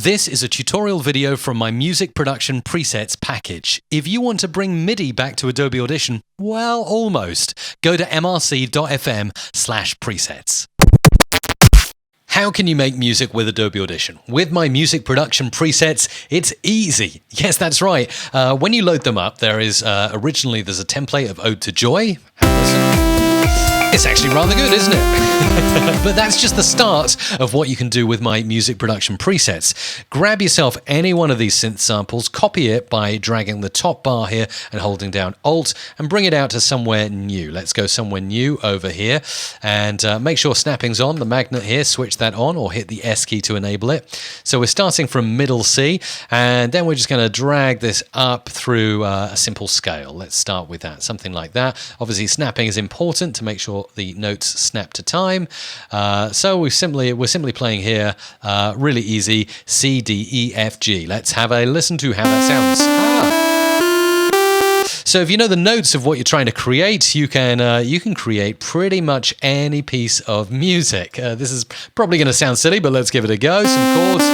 This is a tutorial video from my music production presets package. If you want to bring MIDI back to Adobe Audition, well, almost. Go to mrc.fm/presets. How can you make music with Adobe Audition? With my music production presets, it's easy. Yes, that's right. When you load them up, there's a template of Ode to Joy. Have a listen. It's actually rather good, isn't it? But that's just the start of what you can do with my music production presets. Grab yourself any one of these synth samples, copy it by dragging the top bar here and holding down Alt, and bring it out to somewhere new. Let's go somewhere new over here, and make sure snapping's on, the magnet here, switch that on, or hit the S key to enable it. So we're starting from middle C, and then we're just going to drag this up through a simple scale. Let's start with that, something like that. Obviously, snapping is important to make sure the notes snap to time. So we're simply playing here, really easy, C, D, E, F, G. Let's have a listen to how that sounds. So if you know the notes of what you're trying to create, you can create pretty much any piece of music. This is probably going to sound silly, but let's give it a go. Some chords.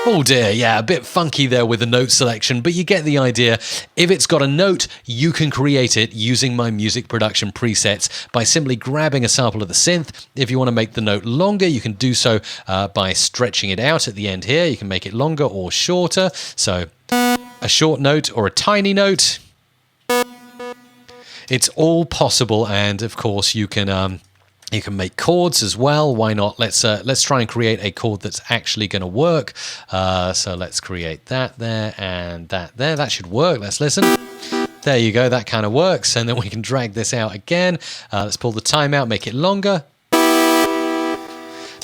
Oh dear, yeah, a bit funky there with the note selection, but you get the idea. If it's got a note, you can create it using my music production presets by simply grabbing a sample of the synth. If you want to make the note longer, you can do so by stretching it out at the end here. You can make it longer or shorter. So a short note or a tiny note. It's all possible, and of course you can make chords as well. Why not? Let's try and create a chord that's actually going to work. So let's create that there and that there. That should work. Let's listen. There you go. That kind of works. And then we can drag this out again. Let's pull the time out, make it longer.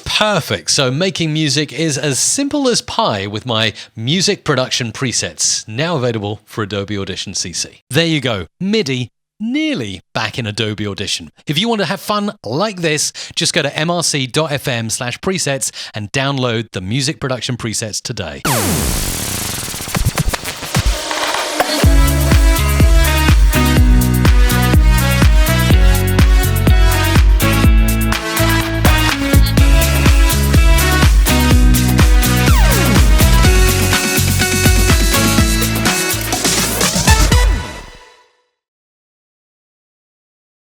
Perfect. So making music is as simple as pie with my music production presets, now available for Adobe Audition CC. There you go. MIDI nearly back in Adobe Audition. If you want to have fun like this, just go to mrc.fm/presets and download the music production presets today.